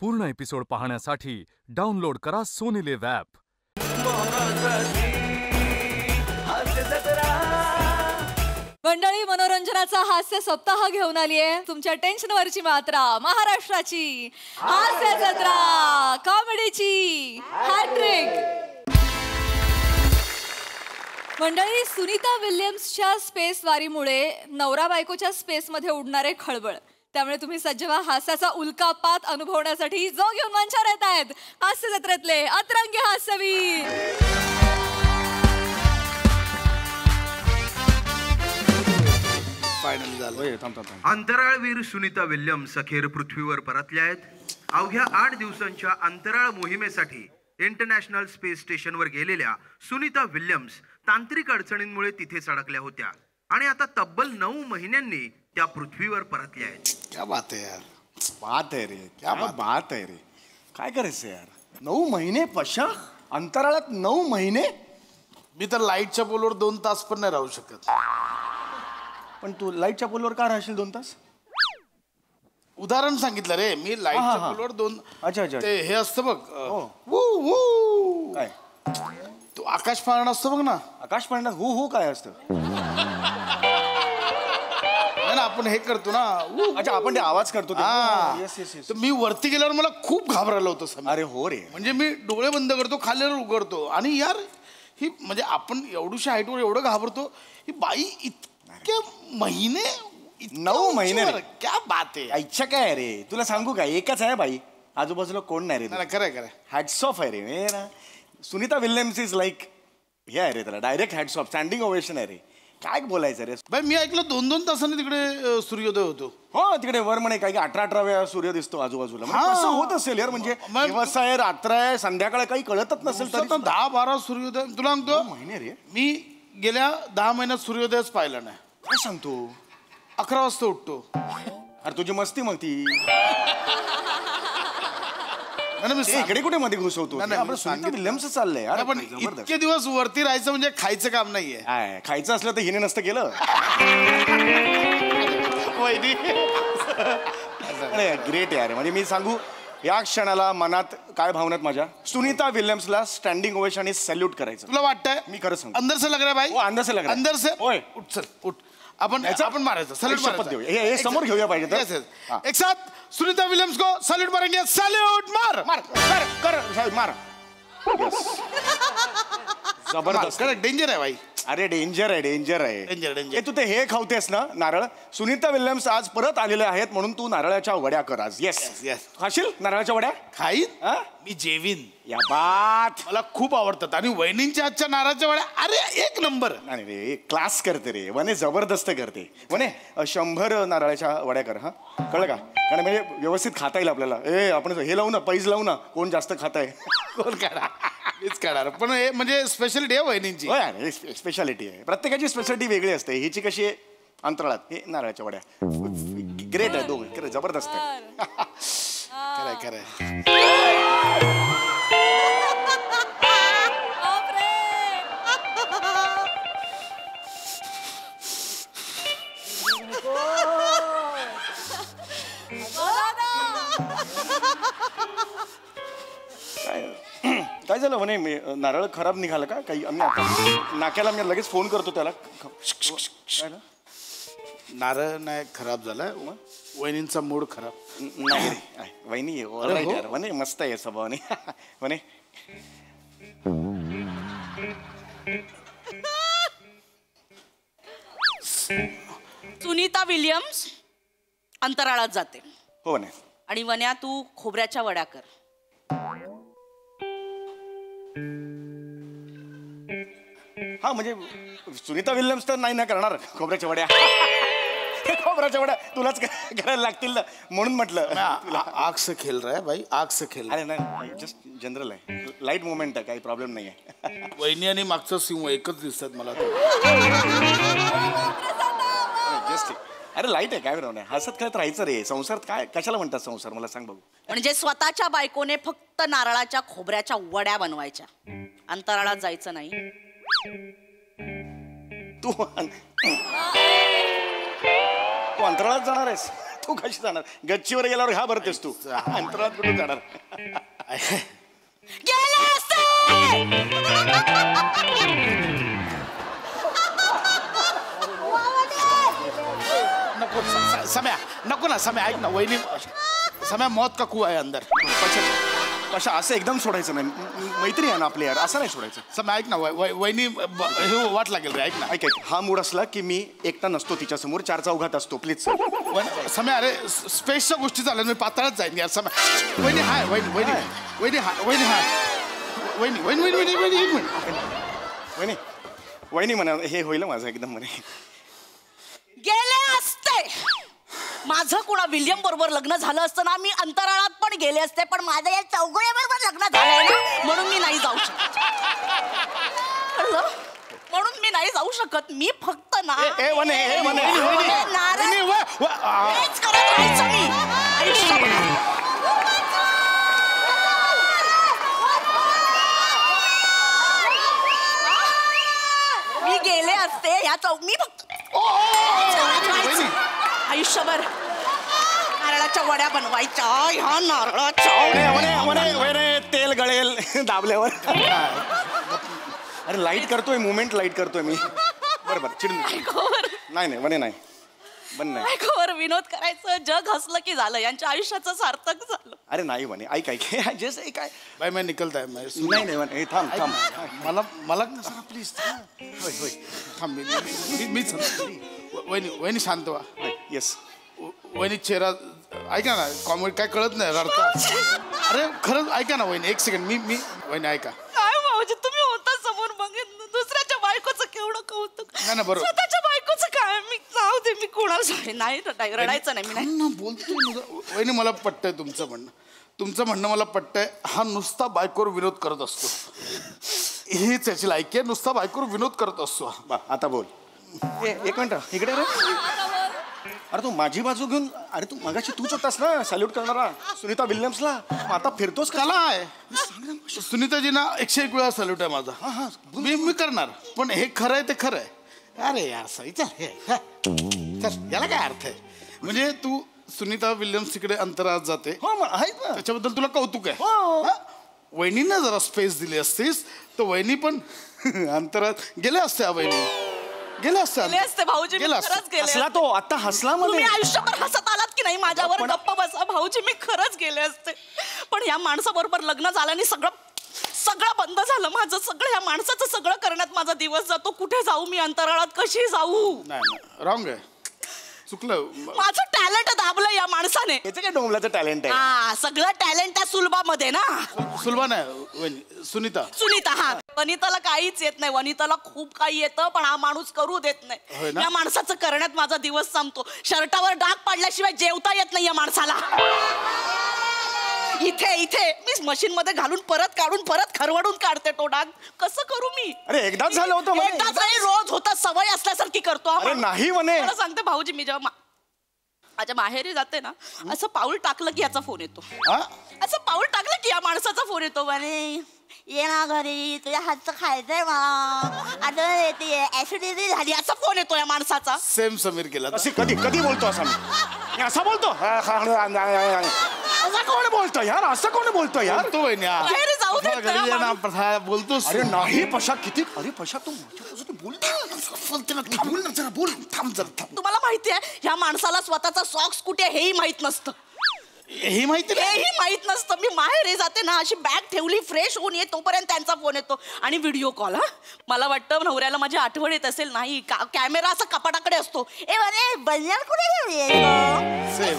पूर्ण एपिसोड पाहण्यासाठी डाउनलोड करा सोनी लिव्ह ॲप. मंडळी, मनोरंजनाचा हास्य सप्ताह घेऊन आली आहे तुमच्या टेन्शनवरची मात्रा, महाराष्ट्राची हास्य जत्रा, कॉमेडीची हॅट्रिक. मंडळी, सुनीता विल्यम्सच्या स्पेस वारीमुळे नवरा बायकोच्या स्पेसमध्ये उडणारे खळबळ, त्यामुळे तुम्ही सज्ज व्हा हास्याचा उल्कापात अनुभवण्यासाठी. जो घेऊन मंचावर येत आहेत हास्य जत्रेतले अतरंगी हास्यवीर. अंतराळवीर सुनीता विल्यम्स अखेर पृथ्वीवर परतल्या आहेत. अवघ्या 8 दिवसांच्या अंतराळ मोहिमेसाठी इंटरनॅशनल स्पेस स्टेशनवर गेलेल्या सुनीता विल्यम्स तांत्रिक अडचणींमुळे तिथेच अडकल्या होत्या आणि आता तब्बल 9 महिन्यांनी त्या पृथ्वीवर परतल्या आहेत. क्या बात है यार, बात है रे, क्या बात है रे. काय करायचं यार, 9 महिने पशा अंतराळात 9 महिने. मी तर लाईटच्या पोलवर 2 तास पण नाही राहू शकत. पण तू लाईटच्या पोलवर का राहशील 2 तास? उदाहरण सांगितलं रे मी. लाईटच्या पोलवर 2. अच्छा अच्छा. ते हे असतं बघ, काय तो आकाश पाळणा असतो बघ ना. आकाश पाळणा हू काय असतं? ना आपण हे करतो ना. अच्छा, आपण ते आवाज करतो. तर मी वरती गेल्यावर मला खूप घाबरलं होतं. अरे हो रे, म्हणजे मी डोळे बंद करतो, खाल्ल्यावर उघडतो आणि यार ही म्हणजे आपण एवढ्याशा हाईटवर एवढं घाबरतो. ही बाई इतके महिने 9 महिने क्या बात आहे. इच्छा काय आहे रे, तुला सांगू काय, एकच आहे बाई, आजूबाजूला कोण नाही रे. खरं हॅट्स ऑफ आहे रे. सुनीता विल्यम्स इज लाईक हे आहे रे, त्याला direct hats off, standing ovation आहे रे. काय बोलायचं रे बाई. मी ऐकलं 2-2 तासांनी तिकडे सूर्योदय होतो. हो, तिकडे वर म्हणे काही 18 वेळा सूर्य दिसतो आजूबाजूला. कसं होत असेल यार, म्हणजे दिवस आहे, रात्र आहे, संध्याकाळ काही कळतच नसेल. तर 10-12 सूर्योदय. तुला सांगतो महिने रे, मी गेल्या 10 महिन्यात सूर्योदयच पाहिला नाही. काय सांगतो? 11 वाजता उठतो. अरे तुझी मस्ती मग ती. इकडे कुठे मध्ये घुसवतो? विल्यम्स चाललंय. पण इतके दिवस वरती राहायचं म्हणजे खायचं काम नाहीये. खायचं असलं तर हिने नसतं केलं. ग्रेट यार. म्हणजे मी सांगू, या क्षणाला मनात काय भावनात माझ्या, सुनीता विल्यम्सला स्टँडिंग ओवेशन आणि सॅल्यूट करायचं. तुला वाटतंय? मी खरं सांगतो, अंदर से लग रहा है भाई. अंदर से लग रहा है. अंदर से. ओए उठ चल, उठ. आपण मारायचं, सॅल्यूट शपथ देऊ. हे समोर घेऊया पाहिजे. एक साथ सुनीता विलियम्स को सैल्यूट मारेंगे. सैल्यूट. मार मार कर मार. जबरदस्त. डेंजर आहे भाई. अरे डेंजर आहे. डेंजर. तू ते हे खावतेस ना नारळ. सुनीता विल्यम्स आज परत आलेले आहेत म्हणून तू नारळाच्या वड्या कर आज. येस खाशील नारळाच्या वड्या? खाईन. मी जेवीन. या बात मला खूप आवडतात. आणि वहिनींच्या हातच्या नारळाच्या वड्या अरे 1 नंबर. नाही रे, क्लास करते रे वने, जबरदस्त करते वने. 100 नारळाच्या वड्या कर. हा कळलं का? कारण म्हणजे व्यवस्थित खाता येईल आपल्याला. आपण हे लावू ना, पैज लावू ना, कोण जास्त खाताय. कोण काढा मीच काढणार. पण हे म्हणजे स्पेशालिटी आहे वहिनींची. स्पेशालिटी आहे, प्रत्येकाची स्पेशालिटी वेगळी असते. हिची कशी आहे अंतराळात, हे नारळाच्या वड्या. ग्रेट आहे दोघं, जबरदस्त आहे. खरंय. काय झालं म्हणे, नारळ खराब निघाला का काही? आम्ही आता नाक्याला मी लगेच फोन करतो त्याला. नारळ नाही खराब झालाय, वहिनींचा मूड खराब. नाही रे वहिनी यार म्हणे, मस्त आहे स्वभावाने म्हणे. सुनीता विल्यम्स अंतराळात जाते. हो ना. आणि वन्या तू खोबऱ्याच्या वड्या कर. हा म्हणजे सुनीता विल्यम्स तर नाही ना करणार खोबऱ्याच्या वड्या. खोबऱ्याच्या वड्या तुलाच करायला लागतील ना, म्हणून म्हटलं. आग से खेल रहा है भाई, आग से खेल. अरे नाही, जस्ट जनरल आहे, लाईट मुवमेंट आहे, काही प्रॉब्लेम नाही आहे. वहिनी आणि मागचं सिंह एकच दिसतात मला. जस्ट अरे लाईट आहे, काय बरोबर नाही. हसत खेळत राहायचं रे. संसार काय कशाला म्हणतात संसार, मला सांग बघू. म्हणजे स्वतःच्या बायकोने फक्त नारळाच्या खोबऱ्याच्या वड्या बनवायच्या, अंतराळात जायचं नाही. तू अंतराळात जाणार आहेस? तू कशी जाणार गच्चीवर गेल्यावर घाबरतेस तू अंतराळात कुठे जाणार गेले असते. नको सम्या नको ना सम्या ऐक ना वहिनी सम्या मौत का कुआ आहे अंदर कशा असं एकदम सोडायचं नाही मैत्री आहे ना आपली यार असं नाही सोडायचं सम्या ऐक ना वहिनी हे वाट लागेल रे ऐक ना ऐक हा मूड असला की मी एकटा नसतो तिच्यासमोर 4 चौघात असतो प्लीज सम्या अरे स्पेसच्या गोष्टी झाल्या मी पाताळच जाईन यार सम्या वहिनी हाय वहिनी वहिनी वहिनी हाय वहिनी हाय वहिनी वहिनी वहिनी वहिनी एक मिनिट वहिनी वहिनी म्हणा हे होईल माझं एकदम म्हणे गेले असते. माझं कुणा विल्यम बरोबर लग्न झालं असतं ना मी अंतराळात पण गेले असते पण माझं या चौघड्याबरोबर लग्न झालंय ना म्हणून मी नाही जाऊ शकत. कळलं? म्हणून मी नाही जाऊ शकत. मी फक्त ना नारळ हेच करत राहायचं मी आयुष्यभर. मी गेले असते या मी फक्त आयुष्यभर नारळाच्या वड्या बनवायच्या ह्या नारळाच्या तेल गळेल दाबल्यावर अरे लाईट करतोय मुवमेंट लाईट करतोय मी बरोबर चिडू नाही वने नाही बन नाही बायकोवर विनोद करायचं जग हसलं की झालं यांच्या आयुष्याचं सार्थक झालं. अरे नाही म्हणे ऐक जस्ट ऐक काय बाय मैं निकलताय मैं नाही म्हणे थांब थांब मला मला प्लीज होय होय थांब मीच वहिनी वहिनी शांत व्हा येस वहिनी चेहरा ऐका ना कॉमेडी काय कळत नाही रडता अरे खरंच ऐका ना वहिनी एक सेकंड मी वहिनी ऐका काय भाऊजी तुम्ही होता समोर बघितलं दुसऱ्याच्या बायकोचं केवढं कौतुक नाही ना बरोबर स्वतःच्या बायकोचं काय मी जाऊ दे मी कोणाला नाही रडायचं नाही मी नाही ना बोलतो वहिनी मला पटतंय तुमचं म्हणणं मला पटतंय. हा नुसता बायकोवर विनोद करत असतो हीच याची लायकी आहे नुसता बायकोवर विनोद करत असतो. आता बोल एक मिनिट इकडे रे अरे तू माझी बाजू घेऊन अरे तू मगाशी तूच होतास ना सॅल्यूट करणारा सुनीता विल्यम्सला आता फिरतोस कला आहे सुनीताजींना 101 वेळा सॅल्यूट आहे माझा मी करणार पण हे खरं आहे ते खरं आहे. अरे यार सई चल याला काय अर्थ आहे म्हणजे तू सुनीता विल्यम्स तिकडे अंतराळात जाते त्याच्याबद्दल तुला कौतुक आहे. वहिनींना जरा स्पेस दिली असतीस तर वहिनी पण अंतराळात गेले असते. वहिनी गेले असते भाऊजी हसला तो आता हसला तुम्ही आयुष्यभर हसत आलात की नाही माझ्यावर गप्प बसा भाऊजी मी खरंच गेले असते पण या माणसाबरोबर लग्न झाल्याने सगळं बंद झालं माझं सगळं या माणसाचं सगळं करण्यात माझा दिवस जातो. कुठे जाऊ मी अंतराळात कशी जाऊ नाही रॉंग आहे चुकलं माझं टॅलेंट दाबलं या माणसाने. याचं काय डोंबल्याचं टॅलेंट आहे सगळं टॅलेंट त्या सुलभामध्ये ना सुलभा नाही सुनीता हा वनिताला काहीच येत नाही वनिताला खूप काही येतं पण हा माणूस करू देत नाही. या माणसाचं करण्यात माझा दिवस संपतो. शर्टावर डाग पडल्याशिवाय जेवता येत नाही या माणसाला. इथे मी मशीन मध्ये घालून परत काढून परत खरवडून काढते तो डाग. कसं करू मी. अरे एकदाच झालं होतं एकदाच नाही रोज होता सवय असल्यासारखी करतो. अरे नाही म्हणे मला सांगते भाऊजी मी जेव्हा माझ्या माहेरी जाते ना असं पाऊल टाकलं की याचा फोन येतो. असं पाऊल टाकलं की या माणसाचा फोन येतो म्हणे ये ना घरी तुझ्या हातचं खायचंय मला आता येते ऍसिडिटी झाली असा फोन येतो या माणसाचा. सेम समीर केला कधी बोलतो असा मी असा बोलतो असं कोण बोलतो यार असं कोण बोलतो यार तो माहेरी जाऊ देत नाही बोलतो अरे नाही पशा किती अरे पशा तू बोल थांब जरा तुम्हाला माहितीये ह्या माणसाला स्वतःचा सॉक्स कुठे हेही माहित नसतं. हेही माहित नसतं. मी माहेरी जाते ना अशी बॅग ठेवली फ्रेश होऊन ये तोपर्यंत त्यांचा फोन येतो आणि व्हिडिओ कॉल. मला वाटतं नवऱ्याला माझी आठवण येत असेल नाही कॅमेरा असा कपाटाकडे असतो. ए अरे बनियान कुठे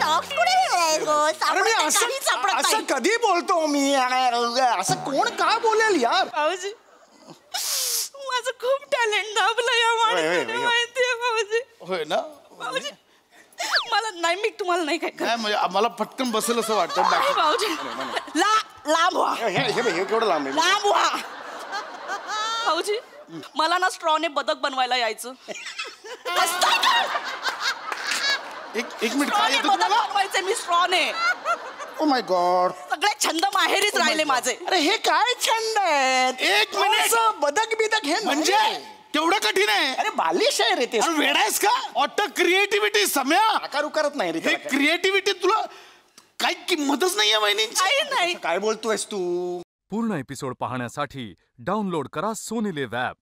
सॉक्स कुठे असं कधी बोलतो मी असं कोण काय बोलेल यार. भाऊजी माझं खूप टॅलेंट दाबलं या माणसाने माहितीये भाऊजी. होय ना भाऊजी मला नाही मी तुम्हाला नाही काय नाही म्हणजे आम्हाला पटकन बसेल असं वाटतं. भाऊजी लांब व्हा केवढं लांब आहे लांब व्हा. भाऊजी मला ना स्ट्रॉने बदक बनवायला यायचं. एक मिनिट काय येतं बदक तुम्हाला बनवायचे मी स्ट्रॉने. ओ माय गॉड सगळे छंद माहेरीच राहिले माझे. अरे हे काय छंद आहेत. एक मिनिट बदक बिदक हे म्हणजे केवढं कठीण आहे. अरे बालिश आहे रे ते. अरे वेडा आहेस का? ऑटो क्रिएटिव्हिटी सम्या. आकार उकारत नाही रे हे त्याला. क्रिएटिव्हिटी तुला काही किंमतच नाहीये वहिनींची. काही नाही. काय बोलतोयस तू? पूर्ण एपिसोड पाहण्यासाठी डाउनलोड करा सोनी लिव्ह ॲप.